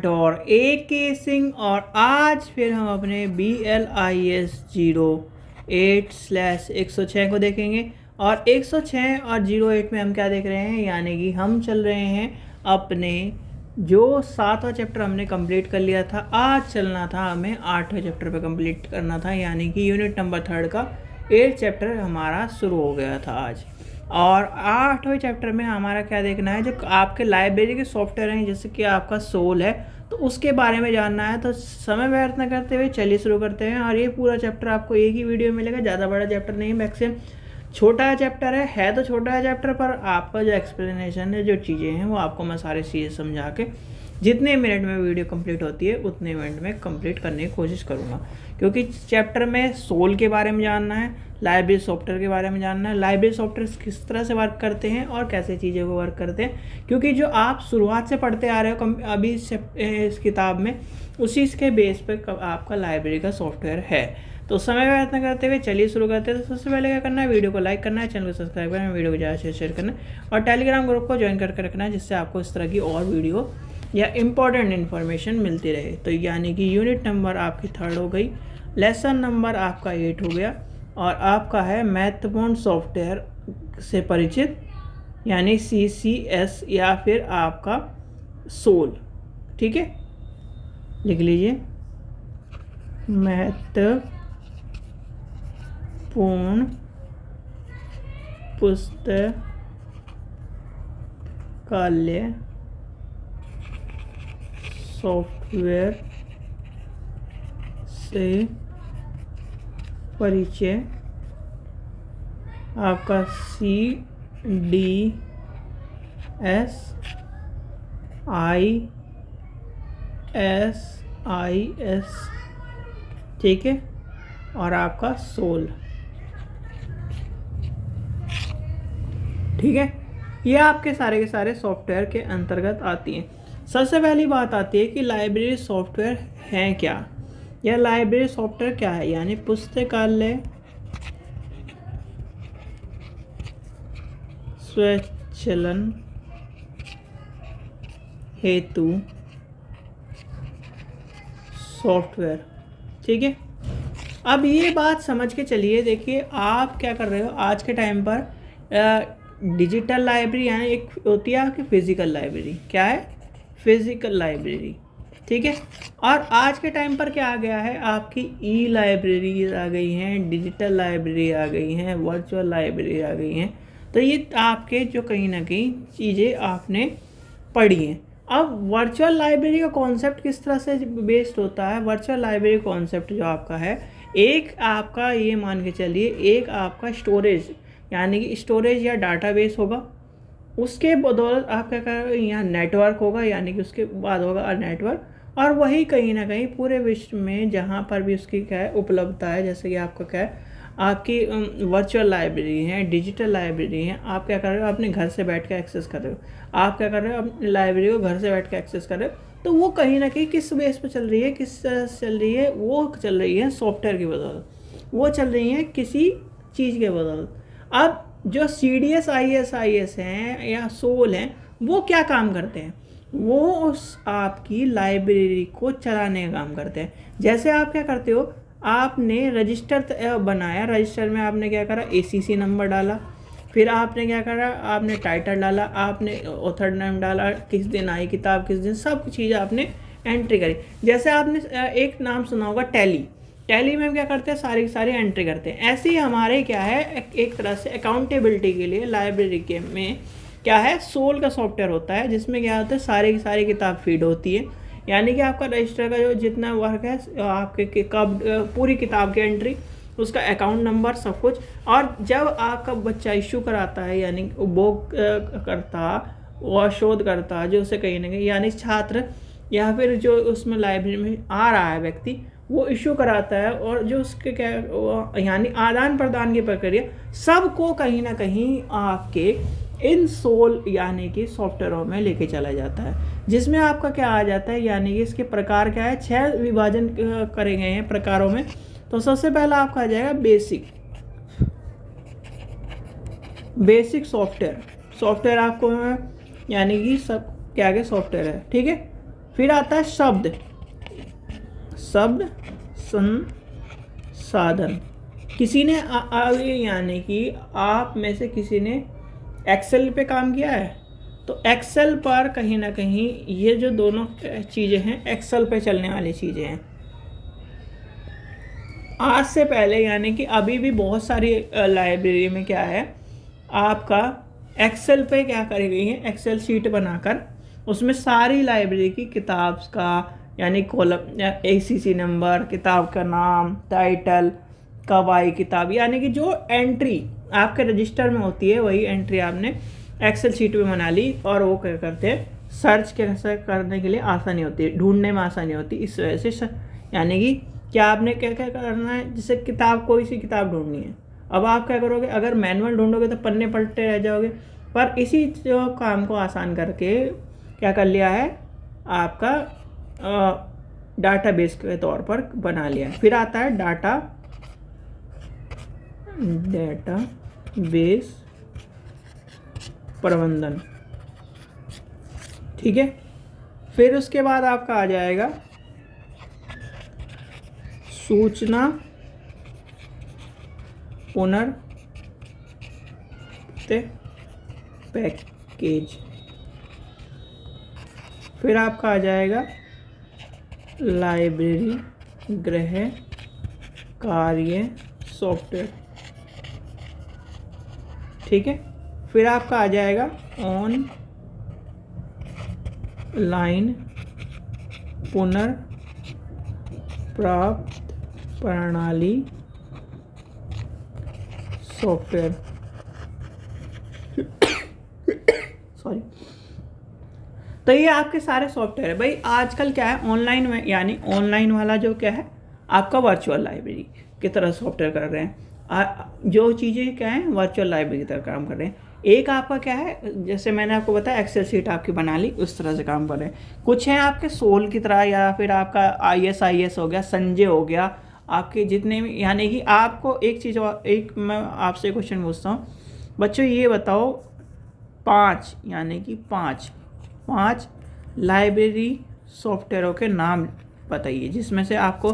और ए के सिंह और आज फिर हम अपने BLIS 08/106 को देखेंगे। और 106 और 08 में हम क्या देख रहे हैं, यानी कि हम चल रहे हैं अपने जो 7वां चैप्टर हमने कंप्लीट कर लिया था, आज चलना था हमें 8वें चैप्टर पे कंप्लीट करना था, यानी कि यूनिट नंबर 3 का 8 चैप्टर हमारा शुरू हो गया था आज। और 8वें चैप्टर में हमारा क्या देखना है, जो आपके लाइब्रेरी के सॉफ्टवेयर हैं जैसे कि आपका सोल है, तो उसके बारे में जानना है। तो समय व्यर्थ न करते हुए चलिए शुरू करते हैं। और ये पूरा चैप्टर आपको एक ही वीडियो में मिलेगा, ज़्यादा बड़ा चैप्टर नहीं, मैक्सिमम छोटा चैप्टर है तो छोटा है चैप्टर, पर आपका जो एक्सप्लेनेशन है, जो चीज़ें हैं, वो आपको मैं सारी चीज़ें समझा के जितने मिनट में वीडियो कंप्लीट होती है उतने मिनट में कंप्लीट करने की कोशिश करूँगा। क्योंकि चैप्टर में सोल के बारे में जानना है, लाइब्रेरी सॉफ्टवेयर के बारे में जानना है, लाइब्रेरी सॉफ्टवेयर किस तरह से वर्क करते हैं और कैसे चीज़ों को वर्क करते हैं। क्योंकि जो आप शुरुआत से पढ़ते आ रहे हो अभी इस किताब में, उसी के बेस पर आपका लाइब्रेरी का सॉफ्टवेयर है। तो समय व्यर्थ न करते हुए चलिए शुरू करते हैं। तो सबसे पहले क्या करना है, वीडियो को लाइक करना है, चैनल को सब्सक्राइब करना है, वीडियो को ज़्यादा से शेयर करना है और टेलीग्राम ग्रुप को ज्वाइन करके रखना है, जिससे आपको इस तरह की और वीडियो या इम्पॉर्टेंट इन्फॉर्मेशन मिलती रहे। तो यानी कि यूनिट नंबर आपकी 3 हो गई, लेसन नंबर आपका 8 हो गया और आपका है महत्वपूर्ण सॉफ्टवेयर से परिचित, यानी CCS या फिर आपका सोल। ठीक है, लिख लीजिए महत्वपूर्ण पुस्तकालय सॉफ्टवेयर से परिचय। आपका CDS ISIS, ठीक है, और आपका सोल। ठीक है, ये आपके सारे के सारे सॉफ्टवेयर के अंतर्गत आती हैं। सबसे पहली बात आती है कि लाइब्रेरी सॉफ्टवेयर हैं क्या, या लाइब्रेरी सॉफ्टवेयर क्या है, यानी पुस्तकालय स्वचालन हेतु सॉफ्टवेयर। ठीक है, अब ये बात समझ के चलिए। देखिए आप क्या कर रहे हो आज के टाइम पर, डिजिटल लाइब्रेरी यानी एक होती है आपकी फिजिकल लाइब्रेरी। क्या है, फिजिकल लाइब्रेरी। ठीक है, और आज के टाइम पर क्या आ गया है, आपकी ई लाइब्रेरी आ गई हैं, डिजिटल लाइब्रेरी आ गई हैं, वर्चुअल लाइब्रेरी आ गई हैं। तो ये आपके जो कहीं ना कहीं चीज़ें आपने पढ़ी हैं। अब वर्चुअल लाइब्रेरी का कॉन्सेप्ट किस तरह से बेस्ड होता है, वर्चुअल लाइब्रेरी कॉन्सेप्ट जो आपका है, एक आपका ये मान के चलिए, एक आपका स्टोरेज यानी कि स्टोरेज या डाटाबेस होगा, उसके बदौलत आप क्या कर रहे हो, यहाँ नेटवर्क होगा, यानी कि उसके बाद होगा नेटवर्क, और वही कहीं ना कहीं पूरे विश्व में जहाँ पर भी उसकी क्या है उपलब्धता है, जैसे कि आपका क्या है, आपकी वर्चुअल लाइब्रेरी है, डिजिटल लाइब्रेरी है, आप क्या कर रहे हो, अपने घर से बैठ के एक्सेस कर रहे हो, आप क्या कर रहे हो, अपनी लाइब्रेरी को घर से बैठ के एक्सेस कर रहे हो। तो वो कहीं ना कहीं किस बेस पर चल रही है, किस तरह से चल रही है, वो चल रही है सॉफ्टवेयर की बदौलत, वो चल रही है किसी चीज़ के बदौलत। अब जो CDS ISIS हैं या सोल हैं, वो क्या काम करते हैं, वो उस आपकी लाइब्रेरी को चलाने का काम करते हैं। जैसे आप क्या करते हो, आपने रजिस्टर बनाया, रजिस्टर में आपने क्या करा, ACC नंबर डाला, फिर आपने क्या करा, आपने टाइटल डाला, आपने ऑथर नेम डाला, किस दिन आई किताब, किस दिन, सब चीज़ आपने एंट्री करी। जैसे आपने एक नाम सुना होगा टैली में क्या करते हैं, सारी सारी एंट्री करते हैं। ऐसे ही हमारे क्या है, एक तरह से अकाउंटेबिलिटी के लिए लाइब्रेरी के में क्या है, सोल का सॉफ्टवेयर होता है, जिसमें क्या होता है, सारी की सारी किताब फीड होती है, यानी कि आपका रजिस्टर का जो जितना वर्क है, आपके कब पूरी किताब की एंट्री, उसका अकाउंट नंबर, सब कुछ। और जब आपका बच्चा इशू कराता है, यानी उपभोग करता और शोधकर्ता जो उसे कहीं ना कहीं, यानी छात्र या फिर जो उसमें लाइब्रेरी में आ रहा है व्यक्ति, वो इशू कराता है, और जो उसके क्या यानी आदान प्रदान की प्रक्रिया, सबको कहीं ना कहीं आपके इन सोल यानी कि सॉफ्टवेयरों में लेके चला जाता है, जिसमें आपका क्या आ जाता है, यानी कि इसके प्रकार क्या है, 6 विभाजन करे गए हैं प्रकारों में। तो सबसे पहला आपका आ जाएगा बेसिक सॉफ्टवेयर आपको यानी कि सब क्या क्या सॉफ्टवेयर है। ठीक है, फिर आता है शब्द संसाधन। किसी ने यानी कि आप में से किसी ने एक्सेल पे काम किया है, तो एक्सेल पर कहीं ना कहीं ये जो दोनों चीज़ें हैं एक्सेल पे चलने वाली चीज़ें हैं। आज से पहले यानी कि अभी भी बहुत सारी लाइब्रेरी में क्या है, आपका एक्सेल पे क्या करी गई है, एक्सेल शीट बनाकर उसमें सारी लाइब्रेरी की किताब का यानी कॉलम ACC नंबर, किताब का नाम, टाइटल, कब आई किताब, यानी कि जो एंट्री आपके रजिस्टर में होती है वही एंट्री आपने एक्सेल शीट में बना ली। और वो क्या करते हैं, सर्च कैसे करने के लिए आसानी होती है, ढूंढने में आसानी होती है। इस वजह से यानी कि क्या आपने क्या क्या करना है, जैसे किताब, कोई सी किताब ढूंढनी है, अब आप क्या करोगे, अगर मैनुअल ढूंढोगे तो पन्ने पलटे रह जाओगे। पर इसी जो काम को आसान करके क्या कर लिया है, आपका डाटाबेस के तौर पर बना लिया है। फिर आता है डाटाबेस प्रबंधन, ठीक है। फिर उसके बाद आपका आ जाएगा सूचना पुनर्प्राप्ति पैकेज। फिर आपका आ जाएगा लाइब्रेरी गृह कार्य सॉफ्टवेयर, ठीक है। फिर आपका आ जाएगा ऑनलाइन पुनर्प्राप्त प्रणाली सॉफ्टवेयर, सॉरी। तो ये आपके सारे सॉफ्टवेयर है भाई। आजकल क्या है, ऑनलाइन में यानी ऑनलाइन वाला जो क्या है आपका वर्चुअल लाइब्रेरी की तरह सॉफ्टवेयर कर रहे हैं। जो चीज़ें क्या है वर्चुअल लाइब्रेरी की तरह काम कर रहे हैं। एक आपका क्या है, जैसे मैंने आपको बताया एक्सेल शीट आपकी बना ली, उस तरह से काम कर रहे हैं। कुछ हैं आपके सोल की तरह, या फिर आपका ISIS हो गया, संजय हो गया, आपके जितने भी, यानी कि आपको एक चीज़, एक मैं आपसे क्वेश्चन पूछता हूँ बच्चों, ये बताओ 5 यानी कि 5 लाइब्रेरी सॉफ्टवेयरों के नाम बताइए, जिसमें से आपको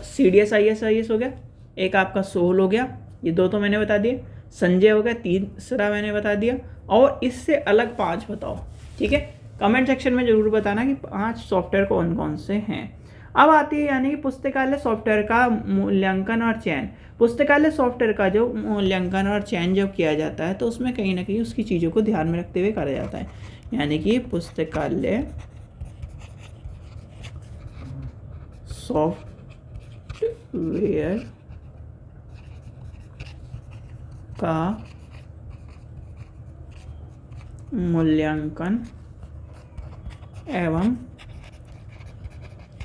CDS ISIS हो गया, एक आपका सोल हो गया, ये 2 तो मैंने बता दिए, संजय हो गया, 3रा मैंने बता दिया, और इससे अलग 5 बताओ, ठीक है। कमेंट सेक्शन में ज़रूर बताना कि 5 सॉफ्टवेयर कौन कौन से हैं। अब आती है यानी कि पुस्तकालय सॉफ्टवेयर का मूल्यांकन और चयन। पुस्तकालय सॉफ्टवेयर का जो मूल्यांकन और चयन जब किया जाता है तो उसमें कहीं ना कहीं उसकी चीज़ों को ध्यान में रखते हुए करा जाता है। यानी कि पुस्तकालय सॉफ्टवेयर का मूल्यांकन एवं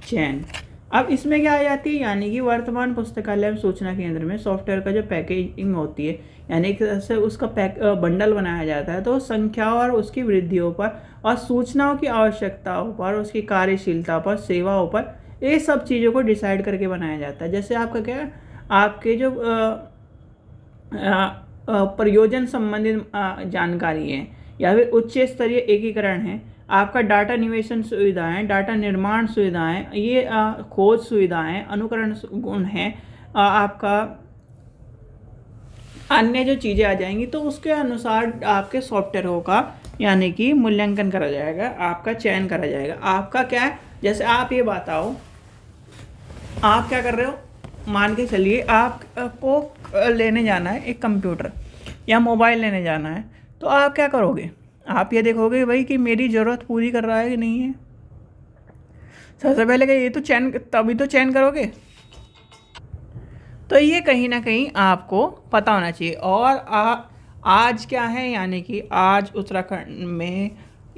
चयन। अब इसमें क्या आ जाती है, यानी कि वर्तमान पुस्तकालय सूचना केंद्र में सॉफ्टवेयर का जो पैकेजिंग होती है, यानी एक तरह से उसका बंडल बनाया जाता है, तो संख्या और उसकी वृद्धियों पर और सूचनाओं की आवश्यकताओं पर, उसकी कार्यशीलता पर, सेवाओं पर, ये सब चीज़ों को डिसाइड करके बनाया जाता है। जैसे आपका क्या है, आपके जो प्रयोजन संबंधित जानकारी है, या फिर उच्च स्तरीय एकीकरण है, आपका डाटा निवेशन सुविधाएं, डाटा निर्माण सुविधाएं, ये खोज सुविधाएं, अनुकरण गुण हैं, आपका अन्य जो चीज़ें आ जाएंगी, तो उसके अनुसार आपके सॉफ्टवेयरों का यानी कि मूल्यांकन करा जाएगा, आपका चयन करा जाएगा। आपका क्या है, जैसे आप ये बताओ, आप क्या कर रहे हो, मान के चलिए आपको लेने जाना है एक कंप्यूटर या मोबाइल लेने जाना है, तो आप क्या करोगे, आप ये देखोगे भाई कि मेरी ज़रूरत पूरी कर रहा है कि नहीं है। सबसे पहले क्या, ये तो चयन, तभी तो चयन करोगे। तो ये कहीं ना कहीं आपको पता होना चाहिए। और आज क्या है, यानी कि आज उत्तराखंड में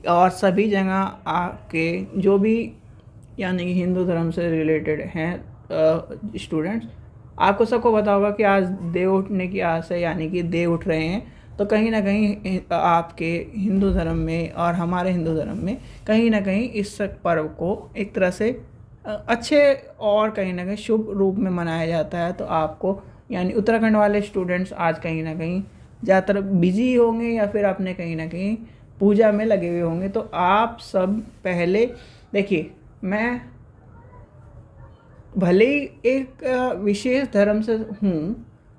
और सभी जगह आपके जो भी यानी कि हिंदू धर्म से रिलेटेड हैं स्टूडेंट्स, आपको सबको पता होगा कि आज देव उठने की आस है, यानी कि देव उठ रहे हैं। तो कहीं ना कहीं आपके हिंदू धर्म में और हमारे हिंदू धर्म में कहीं ना कहीं इस पर्व को एक तरह से अच्छे और कहीं ना कहीं शुभ रूप में मनाया जाता है। तो आपको यानी उत्तराखंड वाले स्टूडेंट्स आज कहीं ना कहीं ज़्यादातर बिजी होंगे या फिर अपने कहीं ना कहीं पूजा में लगे हुए होंगे। तो आप सब पहले देखिए, मैं भले ही एक विशेष धर्म से हूँ,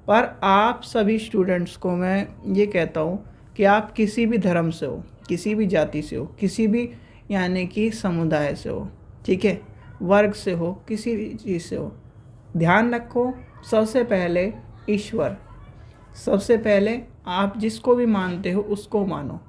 पर आप सभी स्टूडेंट्स को मैं ये कहता हूँ कि आप किसी भी धर्म से हो, किसी भी जाति से हो, किसी भी यानी कि समुदाय से हो, ठीक है, वर्ग से हो, किसी भी चीज़ से हो, ध्यान रखो सबसे पहले ईश्वर, सबसे पहले आप जिसको भी मानते हो उसको मानो।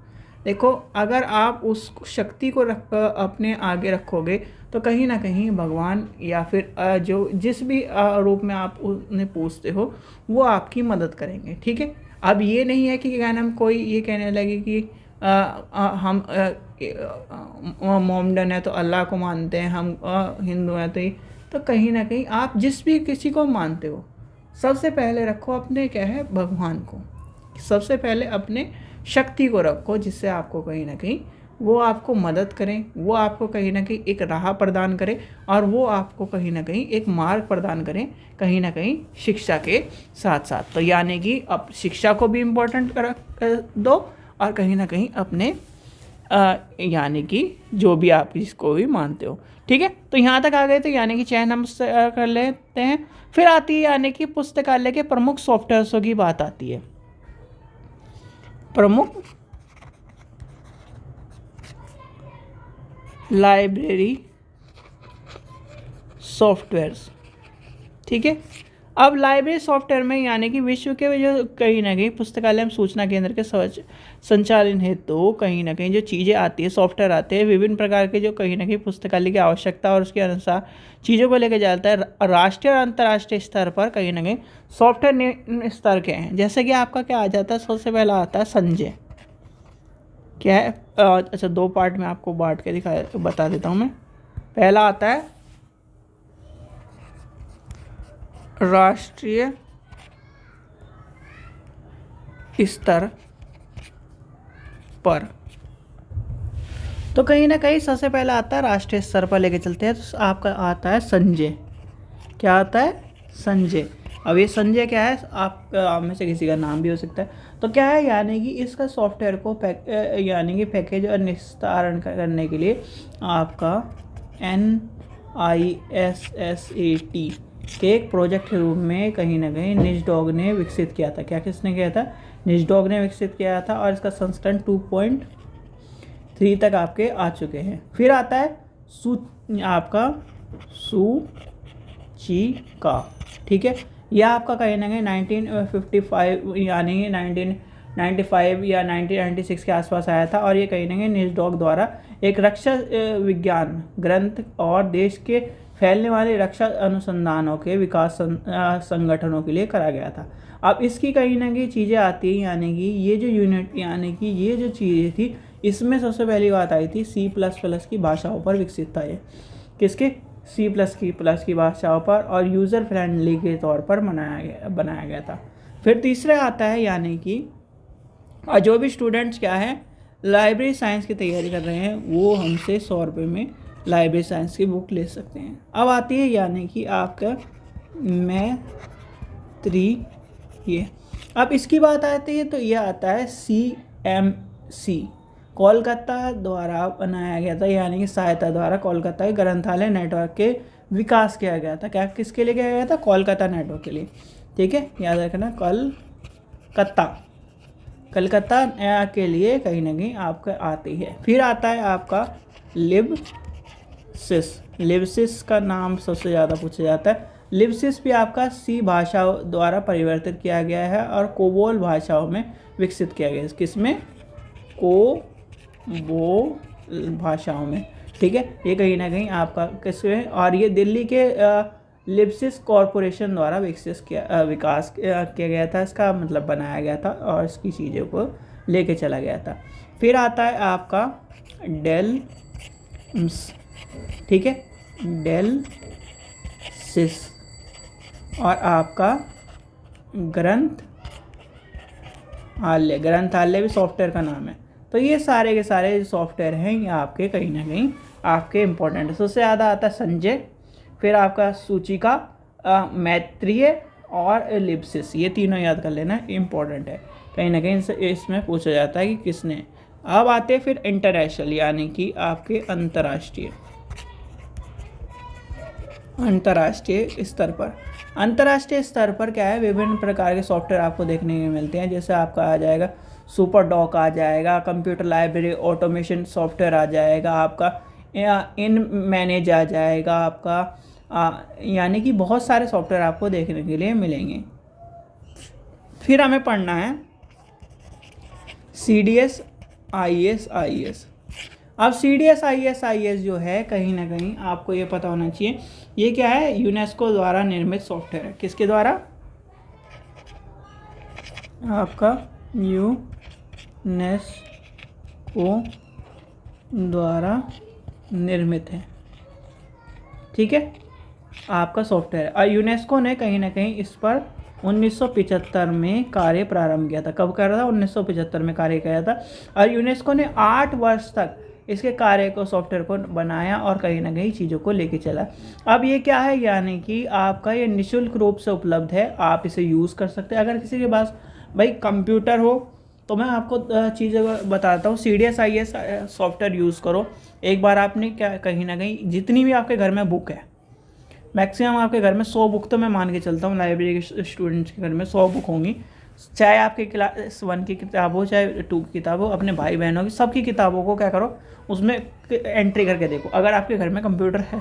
देखो, अगर आप उस शक्ति को अपने आगे रखोगे तो कहीं ना कहीं भगवान या फिर जो जिस भी रूप में आप उन्हें पूजते हो वो आपकी मदद करेंगे, ठीक है। अब ये नहीं है कि क्या नाम कोई ये कहने लगे कि हम मोमडन है तो अल्लाह को मानते हैं, हम हिंदू हैं तो कहीं ना कहीं आप जिस भी किसी को मानते हो सबसे पहले रखो अपने क्या है भगवान को, सबसे पहले अपने शक्ति को रखो, जिससे आपको कहीं ना कहीं वो आपको मदद करें, वो आपको कहीं ना कहीं एक राह प्रदान करें और वो आपको कहीं ना कहीं एक मार्ग प्रदान करें, कहीं ना कहीं शिक्षा के साथ साथ। तो यानी कि अब शिक्षा को भी इम्पोर्टेंट कर दो और कहीं ना कहीं अपने यानी कि जो भी आप जिसको भी मानते हो, ठीक है। तो यहाँ तक आ गए तो यानी कि चयन हम कर लेते हैं। फिर आती है यानी कि पुस्तकालय के प्रमुख सॉफ्टवेयर्सों की बात आती है। प्रमुख लाइब्रेरी सॉफ्टवेयर्स, ठीक है। अब लाइब्रेरी सॉफ्टवेयर में यानी कि विश्व के जो कहीं ना कहीं पुस्तकालय एवं सूचना केंद्र के संचालन हेतु तो कहीं ना कहीं जो चीज़ें आती है, सॉफ्टवेयर आते हैं, विभिन्न प्रकार के जो कहीं ना कहीं पुस्तकालय की आवश्यकता और उसके अनुसार चीज़ों को लेकर जाता है। राष्ट्रीय और अंतर्राष्ट्रीय स्तर पर कहीं ना कहीं सॉफ्टवेयर स्तर के हैं। जैसे कि आपका क्या आ जाता है, सबसे पहला आता है संजय, क्या है अच्छा 2 पार्ट में आपको बांट के बता देता हूँ मैं। पहला आता है राष्ट्रीय स्तर पर, तो कहीं ना कहीं सबसे पहला आता है राष्ट्रीय स्तर पर लेके चलते हैं तो आपका आता है संजय। क्या आता है? संजय। अब ये संजय क्या है, आप में से किसी का नाम भी हो सकता है। तो क्या है, यानी कि इसका सॉफ्टवेयर को यानी कि पैकेज और निस्तारण करने के लिए आपका NISSAT के एक प्रोजेक्ट के रूप में कहीं ना कहीं निजडॉग ने विकसित किया था। क्या किसने किया था? निजडॉग ने विकसित किया था और इसका संस्करण 2.3 तक आपके आ चुके हैं। फिर आता है आपका सूचिका, ठीक है। यह आपका कहीं ना कहीं 1955 यानी 1995 या 1996 के आसपास आया था और ये कहीं ना कहीं निजडॉग द्वारा एक रक्षा विज्ञान ग्रंथ और देश के फैलने वाले रक्षा अनुसंधानों के विकास संगठनों के लिए करा गया था। अब इसकी कहीं ना कहीं चीज़ें आती हैं, यानी कि ये जो यूनिट यानी कि ये जो चीज़ें थी, इसमें सबसे पहली बात आई थी C++ की भाषाओं पर विकसित था। ये किसके? C++ की भाषाओं पर और यूज़र फ्रेंडली के तौर पर बनाया गया था। फिर तीसरा आता है यानी कि जो भी स्टूडेंट्स क्या है लाइब्रेरी साइंस की तैयारी कर रहे हैं वो हमसे 100 रुपये में लाइब्रेरी साइंस की बुक ले सकते हैं। अब आती है यानी कि आपका ये अब इसकी बात आती है तो यह आता है CMC, कोलकाता द्वारा बनाया गया था, यानी कि सहायता द्वारा कोलकाता के ग्रंथालय नेटवर्क के विकास किया गया था। क्या किसके लिए किया गया था? कोलकाता नेटवर्क के लिए, ठीक है, याद रखना। कलकत्ता के लिए कहीं ना कहीं आपका आती है। फिर आता है आपका लिब्सिस का नाम सबसे ज़्यादा पूछा जाता है। लिब्सिस भी आपका C भाषाओं द्वारा परिवर्तित किया गया है और कोबोल भाषाओं में विकसित किया गया है। किसमें? कोबोल भाषाओं में, ठीक है। ये कहीं ना कहीं आपका किसमें, और ये दिल्ली के लिब्सिस कॉरपोरेशन द्वारा विकास किया गया था, इसका मतलब बनाया गया था और इसकी चीज़ों को लेके चला गया था। फिर आता है आपका डेल्म्स, ठीक है, डेल्सिस, और आपका ग्रंथालय भी सॉफ्टवेयर का नाम है। तो ये सारे के सारे सॉफ्टवेयर हैं, ये आपके कहीं ना कहीं आपके इम्पोर्टेंट है। सबसे ज़्यादा आता है संजय, फिर आपका सूचिका, मैत्रेय और लिब्सिस, ये तीनों याद कर लेना, इम्पोर्टेंट है, कहीं ना कहीं इसमें पूछा जाता है कि किसने। अब आते हैं फिर इंटरनेशनल यानी कि आपके अंतर्राष्ट्रीय। अंतर्राष्ट्रीय स्तर पर, अंतर्राष्ट्रीय स्तर पर क्या है, विभिन्न प्रकार के सॉफ्टवेयर आपको देखने को मिलते हैं। जैसे आपका आ जाएगा सुपर डॉक आ जाएगा, कंप्यूटर लाइब्रेरी ऑटोमेशन सॉफ्टवेयर आ जाएगा, आपका इन मैनेज आ जाएगा आपका, यानी कि बहुत सारे सॉफ्टवेयर आपको देखने के लिए मिलेंगे। फिर हमें पढ़ना है CDS IS। अब CDS IS जो है, कहीं ना कहीं आपको ये पता होना चाहिए, ये क्या है, यूनेस्को द्वारा निर्मित सॉफ्टवेयर है। किसके द्वारा, आपका यूनेस्को द्वारा निर्मित है, ठीक है, आपका सॉफ्टवेयर। और यूनेस्को ने कहीं ना कहीं इस पर 1975 में कार्य प्रारंभ किया था। कब कर रहा था, 1975 में कार्य किया था। और यूनेस्को ने 8 वर्ष तक इसके कार्य को, सॉफ्टवेयर को बनाया और कहीं ना कहीं चीज़ों को लेके चला। अब ये क्या है, यानी कि आपका ये निःशुल्क रूप से उपलब्ध है, आप इसे यूज़ कर सकते हैं। अगर किसी के पास भाई कंप्यूटर हो तो मैं आपको चीज़ें बताता हूँ। CDS IS सॉफ्टवेयर यूज़ करो। एक बार आपने क्या, कहीं ना कहीं जितनी भी आपके घर में बुक है, मैक्सिमम आपके घर में 100 बुक तो मैं मान के चलता हूँ, लाइब्रेरी के स्टूडेंट्स के घर में 100 बुक होंगी। चाहे आपके क्लास 1 की किताब हो, चाहे 2 की किताब हो, अपने भाई बहनों की सबकी किताबों को क्या करो, उसमें एंट्री करके देखो, अगर आपके घर में कंप्यूटर है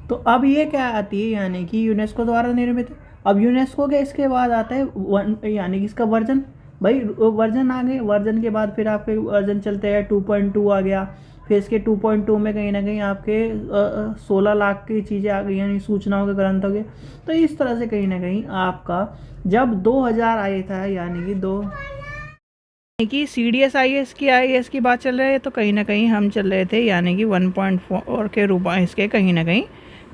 तो अब ये क्या आती है, यानी कि यूनेस्को द्वारा निर्मित। अब यूनेस्को के इसके बाद आता है यानी कि इसका वर्जन, भाई वर्जन आ गए, वर्जन के बाद फिर आपके वर्जन चलते हैं 2.2 आ गया। फिर इसके 2.2 में कहीं ना कहीं आपके 16 लाख की चीज़ें आ गई, यानी सूचनाओं के ग्रंथ हो गए। तो इस तरह से कहीं ना कहीं आपका जब 2000 आया था, यानी कि CDS IS की बात चल रही है, तो कहीं ना कहीं हम चल रहे थे यानी कि 1.4 के रूप में इसके कहीं ना कहीं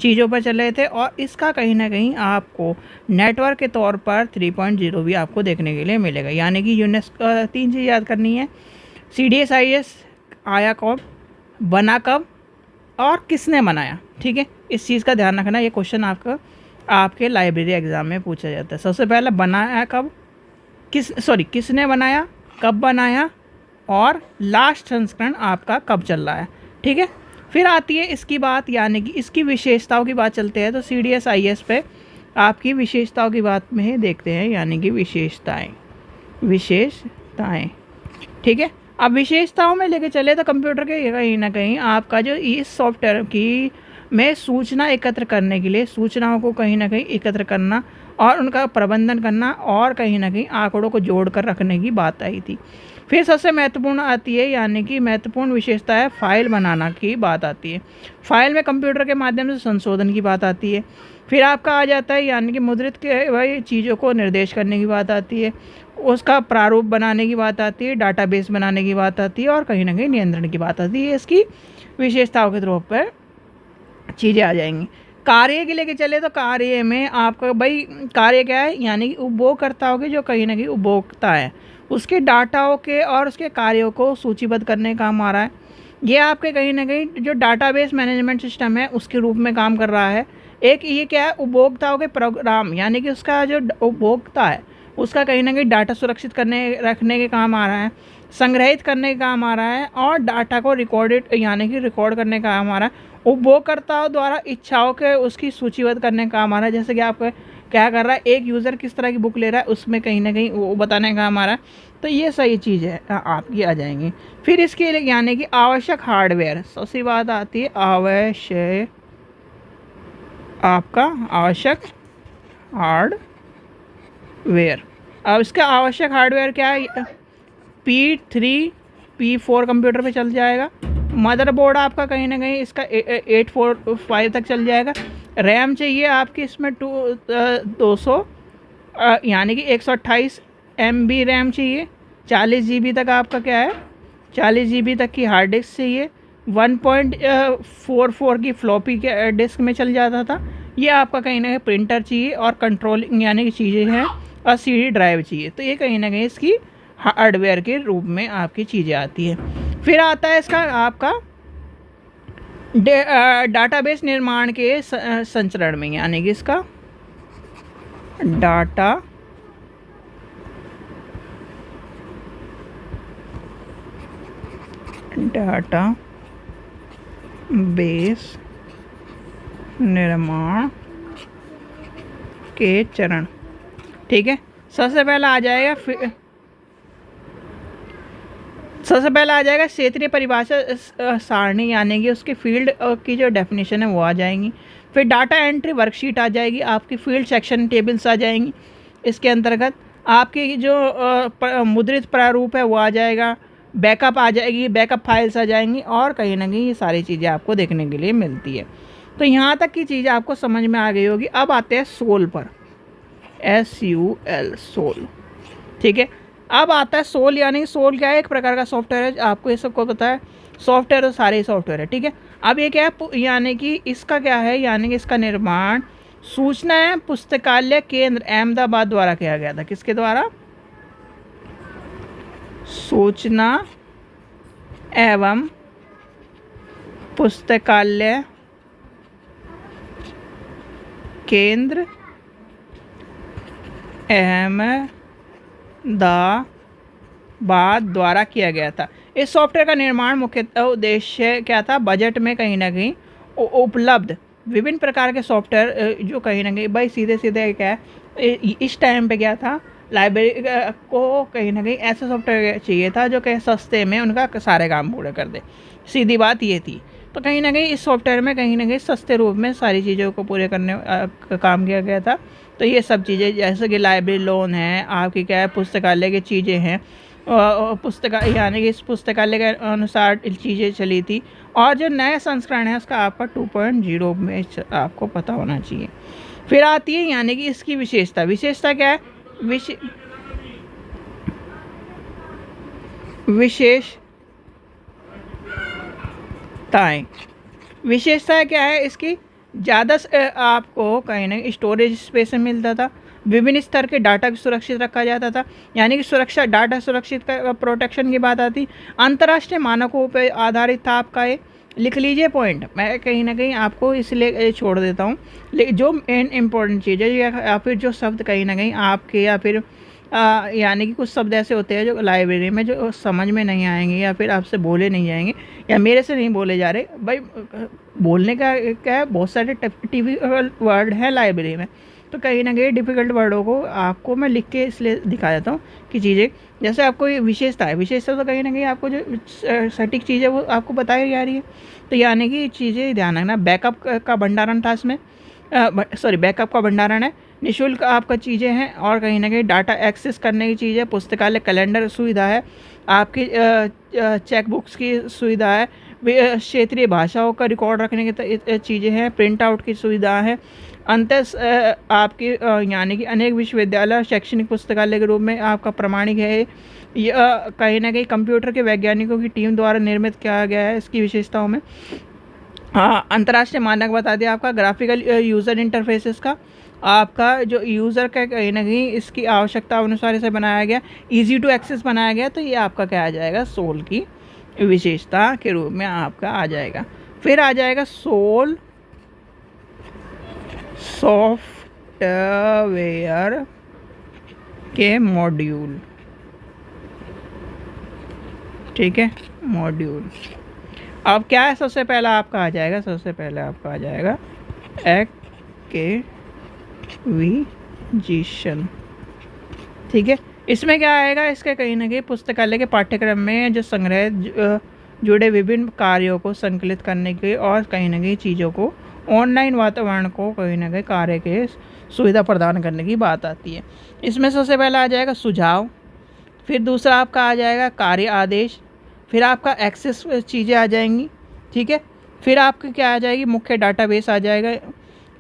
चीज़ों पर चल रहे थे। और इसका कहीं ना कहीं आपको नेटवर्क के तौर पर 3.0 भी आपको देखने के लिए मिलेगा। यानी कि यूनेस्को 3 चीज़ याद करनी है, CDS IS आया कब, बना कब, और किसने बनाया, ठीक है, इस चीज़ का ध्यान रखना। ये क्वेश्चन आपके लाइब्रेरी एग्ज़ाम में पूछा जाता है। सबसे पहले बनाया कब, किसने बनाया, कब बनाया, और लास्ट संस्करण आपका कब चल रहा है, ठीक है। फिर आती है इसकी बात, यानी कि इसकी विशेषताओं की बात चलते हैं। तो CDS IS पे आपकी विशेषताओं की बात में देखते हैं, यानी कि विशेषताएं, ठीक है। अब विशेषताओं में लेके चले तो कंप्यूटर के कहीं ना कहीं आपका जो इस सॉफ्टवेयर की में सूचना एकत्र करने के लिए, सूचनाओं को कहीं ना कहीं एकत्र करना और उनका प्रबंधन करना और कहीं ना कहीं आंकड़ों को जोड़ कर रखने की बात आई थी। फिर सबसे महत्वपूर्ण आती है, यानी कि महत्वपूर्ण विशेषता है फाइल बनाना की बात आती है। फाइल में कंप्यूटर के माध्यम से संशोधन की बात आती है। फिर आपका आ जाता है, यानी कि मुद्रित के भाई चीज़ों को निर्देश करने की बात आती है, उसका प्रारूप बनाने की बात आती है, डाटाबेस बनाने की बात आती है, और कहीं ना कहीं नियंत्रण की बात आती है। इसकी विशेषताओं के तौर पर चीज़ें आ जाएंगी। कार्य के लेके चले तो कार्य में आपका भाई कार्य क्या है, यानी कि उपभोगकर्ताओं के जो कहीं ना कहीं उपभोक्ता है, उसके डाटाओं के और उसके कार्यों को सूचीबद्ध करने का काम आ रहा है। ये आपके कहीं ना कहीं जो डाटाबेस मैनेजमेंट सिस्टम है उसके रूप में काम कर रहा है। एक ये क्या है, उपभोक्ताओं के प्रोग्राम, यानी कि उसका जो उपभोक्ता है उसका कहीं ना कहीं डाटा सुरक्षित रखने के काम आ रहा है, संग्रहित करने का काम आ रहा है, और डाटा को यानी कि रिकॉर्ड करने का काम आ रहा है। उपभोगकर्ताओं द्वारा इच्छाओं के उसकी सूचीबद्ध करने का काम आ रहा है। जैसे कि आप क्या कर रहा है, एक यूज़र किस तरह की बुक ले रहा है, उसमें कहीं ना कहीं वो बताने का काम आ रहा है। तो ये सही चीज़ है, आपकी आ जाएंगी। फिर इसके लिए यानी कि आवश्यक हार्डवेयर, सबसे बात आती है आवश्यक हार्डवेयर। अब इसका आवश्यक हार्डवेयर क्या है, P3 P4 कंप्यूटर पे चल जाएगा। मदरबोर्ड आपका कहीं ना कहीं इसका 845 तक चल जाएगा। रैम चाहिए आपकी इसमें 200 यानी कि 128 MB रैम चाहिए। 40 GB तक आपका क्या है, 40 GB तक की हार्ड डिस्क चाहिए। 1.44 की फ्लॉपी के डिस्क में चल जाता था। ये आपका कहीं ना कहीं प्रिंटर चाहिए और कंट्रोलिंग यानी कि चीज़ें हैं, और CD ड्राइव चाहिए। तो ये कहीं ना कहीं इसकी हार्डवेयर के रूप में आपकी चीज़ें आती है। फिर आता है इसका आपका डाटाबेस निर्माण के संचरण में, यानी कि इसका डाटा बेस निर्माण के चरण। ठीक है, सबसे पहला आ जाएगा क्षेत्रीय परिभाषा सारणी, यानी कि उसकी फील्ड की जो डेफिनेशन है वो आ जाएंगी। फिर डाटा एंट्री वर्कशीट आ जाएगी, आपकी फील्ड सेक्शन टेबल्स आ जाएंगी। इसके अंतर्गत आपकी जो मुद्रित प्रारूप है वो आ जाएगा, बैकअप आ जाएगी, बैकअप फाइल्स आ जाएंगी, और कहीं ना कहीं ये सारी चीज़ें आपको देखने के लिए मिलती है। तो यहाँ तक की चीज़ आपको समझ में आ गई होगी। अब आते हैं सोल पर, SUL, सोल। ठीक है, अब आता है सोल, यानी सोल क्या है, एक प्रकार का सॉफ्टवेयर है, आपको ये सबको पता है। सॉफ्टवेयर तो सारे ही सॉफ्टवेयर है। ठीक है, अब ये क्या है, यानी कि इसका क्या है, यानी कि इसका निर्माण सूचना एवं पुस्तकालय केंद्र अहमदाबाद द्वारा किया गया था। किसके द्वारा? सूचना एवं पुस्तकालय केंद्र अहमदाबाद द्वारा किया गया था। इस सॉफ्टवेयर का निर्माण मुख्य उद्देश्य क्या था? बजट में कहीं ना कहीं उपलब्ध विभिन्न प्रकार के सॉफ्टवेयर, जो कहीं ना कहीं भाई सीधे सीधे क्या है, इस टाइम पे क्या था, लाइब्रेरी को कहीं ना कहीं ऐसा सॉफ्टवेयर चाहिए था जो कि सस्ते में उनका सारे काम पूरे कर दे। सीधी बात ये थी। तो कहीं ना कहीं इस सॉफ्टवेयर में कहीं ना कहीं सस्ते रूप में सारी चीज़ों को पूरे करने का काम किया गया था। तो ये सब चीज़ें जैसे कि लाइब्रेरी लोन है, आपकी क्या है, पुस्तकालय की चीज़ें हैं, यानी कि इस पुस्तकालय के अनुसार चीज़ें चली थी। और जो नया संस्करण है उसका आपका 2.0 में आपको पता होना चाहिए। फिर आती है यानी कि इसकी विशेषता क्या है, विशेषताएं क्या है इसकी? ज़्यादा आपको कहीं ना स्टोरेज स्पेस मिलता था, विभिन्न स्तर के डाटा को सुरक्षित रखा जाता था, यानी कि सुरक्षा, डाटा सुरक्षित प्रोटेक्शन की बात आती। अंतर्राष्ट्रीय मानकों पर आधारित था आपका ये। लिख लीजिए पॉइंट, मैं कहीं ना कहीं आपको इसलिए छोड़ देता हूँ, लेकिन जो मेन इम्पोर्टेंट चीज़ है या फिर जो शब्द कहीं ना कहीं आपके या फिर यानी कि कुछ शब्द ऐसे होते हैं जो लाइब्रेरी में जो समझ में नहीं आएंगे या फिर आपसे बोले नहीं जाएंगे या मेरे से नहीं बोले जा रहे। भाई बोलने का क्या है, बहुत सारे डिफिकल्ट वर्ड हैं लाइब्रेरी में, तो कहीं ना कहीं डिफ़िकल्ट वर्डों को आपको मैं लिख के इसलिए दिखा देता हूँ कि चीज़ें जैसे आपको ये विशेषता तो कहीं ना कहीं आपको जो सटीक चीज़ है वो आपको बताई जा रही है। तो यानी कि चीज़ें ध्यान रखना। बैकअप का भंडारण था इसमें, बैकअप का भंडारण है, निःशुल्क आपका चीज़ें हैं, और कहीं ना कहीं डाटा एक्सेस करने की चीज़ है, पुस्तकालय कैलेंडर सुविधा है, आपकी चेक बुक्स की सुविधा है, क्षेत्रीय भाषाओं का रिकॉर्ड रखने की चीज़ें हैं, प्रिंट आउट की सुविधा है, आपकी यानी कि अनेक विश्वविद्यालय शैक्षणिक पुस्तकालय के रूप में आपका प्रमाणिक है। यह कहीं ना कहीं कंप्यूटर के वैज्ञानिकों की टीम द्वारा निर्मित किया गया है। इसकी विशेषताओं में अंतर्राष्ट्रीय मानक बता दिया आपका, ग्राफिकल यूज़र इंटरफेसेस का, आपका जो यूज़र का कहीं ना कहीं इसकी आवश्यकता अनुसार इसे बनाया गया, इजी टू एक्सेस बनाया गया। तो ये आपका क्या आ जाएगा, सोल की विशेषता के रूप में आपका आ जाएगा। फिर आ जाएगा सोल सॉफ्टवेयर के मॉड्यूल। ठीक है, मॉड्यूल। अब क्या है, सबसे पहला आपका आ जाएगा एक्विजिशन। ठीक है, इसमें क्या आएगा, इसके कहीं ना कहीं पुस्तकालय के पाठ्यक्रम में जो संग्रह जुड़े विभिन्न कार्यों को संकलित करने के और कहीं ना कहीं चीज़ों को ऑनलाइन वातावरण को कहीं ना कहीं कार्य के सुविधा प्रदान करने की बात आती है। इसमें सबसे पहला आ जाएगा सुझाव, फिर दूसरा आपका आ जाएगा कार्य आदेश, फिर आपका एक्सेस चीज़ें आ जाएंगी। ठीक है, फिर आपकी क्या आ जाएगी, मुख्य डाटाबेस आ जाएगा,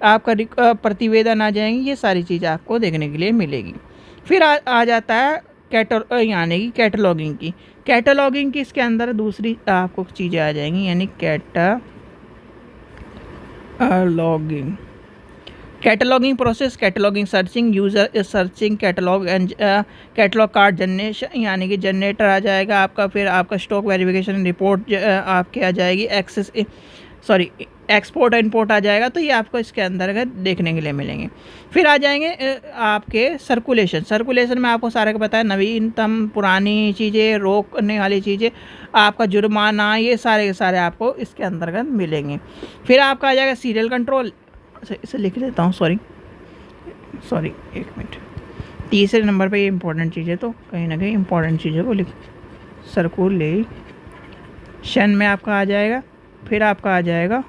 आपका प्रतिवेदन आ जाएंगी। ये सारी चीज़ें आपको देखने के लिए मिलेगी। फिर आ जाता है यानी कि कैटलॉगिंग की इसके अंदर दूसरी आपको चीज़ें आ जाएंगी, यानी cataloguing process, cataloguing searching, user searching catalogue and catalogue card generation, यानी कि जनरेटर आ जाएगा आपका। फिर आपका स्टॉक वेरिफिकेशन रिपोर्ट आपके आ जाएगी, एक्सपोर्ट इंपोर्ट आ जाएगा। तो ये आपको इसके अंदर देखने के लिए मिलेंगे। फिर आ जाएंगे आपके सर्कुलेशन में आपको सारा का पता है, नवीनतम पुरानी चीज़ें, रोकने वाली चीज़ें, आपका जुर्माना, ये सारे के सारे आपको इसके अंतर्गत मिलेंगे। फिर आपका आ जाएगा सीरियल कंट्रोल, अच्छा इसे लिख देता हूँ, सॉरी एक मिनट। तीसरे नंबर पे ये इंपॉर्टेंट चीज़ है, तो कहीं ना कहीं इंपॉर्टेंट चीज़ों को लिख। सर्कुलेशन में आपका आ जाएगा, फिर आपका आ जाएगा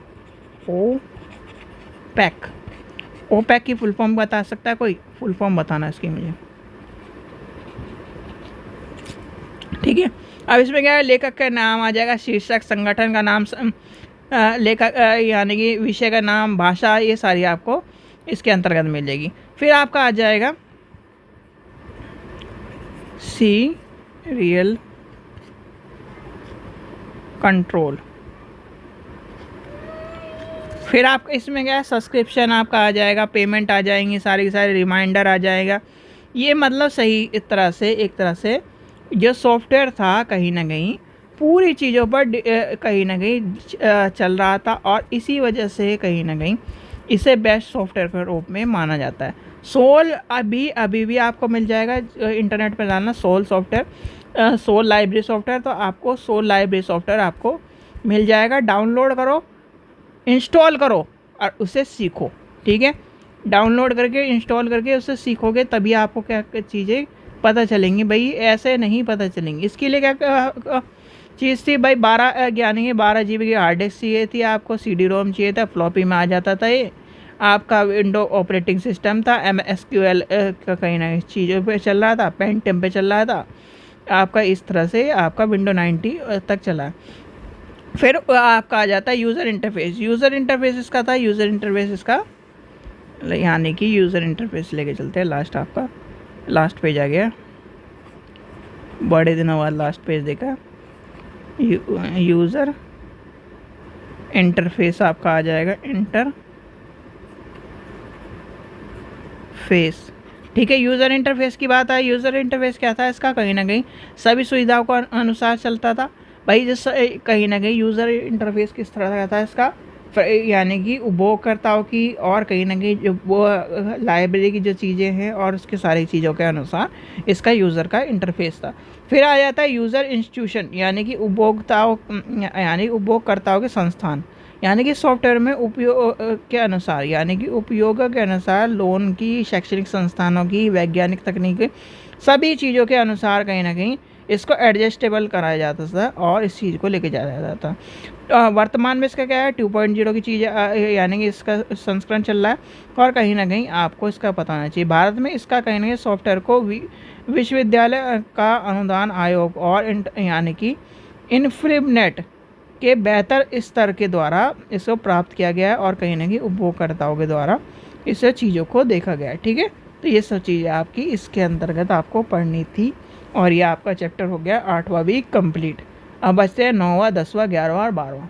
ओपेक। ओपेक की फुल फॉर्म बता सकता है कोई? फुल फॉर्म बताना इसकी मुझे, ठीक है। अब इसमें क्या है, लेखक का नाम आ जाएगा, शीर्षक, संगठन का नाम, लेखक यानी कि विषय का नाम, भाषा, ये सारी आपको इसके अंतर्गत मिल जाएगी। फिर आपका आ जाएगा सीरियल कंट्रोल। फिर आप इसमें क्या है, सब्सक्रिप्शन आपका आ जाएगा, पेमेंट आ जाएंगी, सारी की सारी रिमाइंडर आ जाएगा। ये मतलब सही एक तरह से जो सॉफ्टवेयर था कहीं ना कहीं पूरी चीज़ों पर कहीं ना कहीं चल रहा था, और इसी वजह से कहीं ना कहीं इसे बेस्ट सॉफ्टवेयर के रूप में माना जाता है। सोल अभी भी आपको मिल जाएगा, इंटरनेट पर डालना soul software, soul library software, तो आपको सोल लाइब्रेरी सॉफ्टवेयर आपको मिल जाएगा। डाउनलोड करो, इंस्टॉल करो और उसे सीखो, ठीक है। डाउनलोड करके इंस्टॉल करके उसे सीखोगे तभी आपको क्या क्या चीज़ें पता चलेंगी, भाई ऐसे नहीं पता चलेंगी। इसके लिए क्या चीज़ थी भाई, 12 GB की हार्ड डिस्क चाहिए थी आपको, CD रोम चाहिए था, फ्लॉपी में आ जाता था। ये आपका विंडो ऑपरेटिंग सिस्टम था, MSQL का कहीं ना कहीं चीज़ों पे चल रहा था, पेंटियम पे चल रहा था आपका। इस तरह से आपका विंडो 90 तक चला। फिर आपका आ जाता है यूज़र इंटरफेस। यूज़र इंटरफेस इसका था, यूज़र इंटरफेस इसका यानी कि यूज़र इंटरफेस लेके चलते हैं। आपका लास्ट पेज आ गया, बड़े दिनों बाद लास्ट पेज देखा। यूज़र इंटरफेस आपका आ जाएगा, इंटरफेस, ठीक है। यूज़र इंटरफेस की बात है, यूज़र इंटरफेस क्या था इसका, कहीं ना कहीं सभी सुविधाओं को अनुसार चलता था भाई। जिस कहीं ना कहीं यूज़र इंटरफेस किस तरह का था इसका, यानी कि उपभोगकर्ताओं की और कहीं ना कहीं जो वो लाइब्रेरी की जो चीज़ें हैं और उसके सारी चीज़ों के अनुसार इसका यूज़र का इंटरफेस था। फिर आ जाता है यूज़र इंस्टीट्यूशन, यानी कि उपभोगकर्ताओं के संस्थान, यानी कि सॉफ्टवेयर में उपयोग के अनुसार, यानी कि उपयोग के अनुसार लोन की, शैक्षणिक संस्थानों की, वैज्ञानिक तकनीक, सभी चीज़ों के अनुसार कहीं ना कहीं इसको एडजस्टेबल कराया जाता था और इस चीज़ को लेके जाया जाता था। वर्तमान में इसका क्या है, 2.0 की चीज़, यानी कि इसका संस्करण चल रहा है, और कहीं ना कहीं आपको इसका पता होना चाहिए। भारत में इसका कहीं ना कहीं सॉफ्टवेयर को विश्वविद्यालय का अनुदान आयोग और यानी कि इन्फ्रीनेट के बेहतर स्तर के द्वारा इसको प्राप्त किया गया है, और कहीं ना कहीं उपभोगकर्ताओं के द्वारा इस चीज़ों को देखा गया है, ठीक है। तो ये सब चीज़ें आपकी इसके अंतर्गत आपको पढ़नी थी, और ये आपका चैप्टर हो गया 8वां भी कंप्लीट। अब बचते हैं 9वां, 10वां, 11वां और 12वां,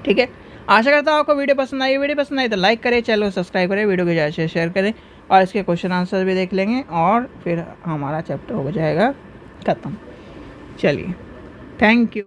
ठीक है। आशा करता हूँ आपको वीडियो पसंद आई तो लाइक करें, चैनल को सब्सक्राइब करें, वीडियो को ज़्यादा से शेयर करें, और इसके क्वेश्चन आंसर भी देख लेंगे, और फिर हमारा चैप्टर हो जाएगा ख़त्म। चलिए, थैंक यू।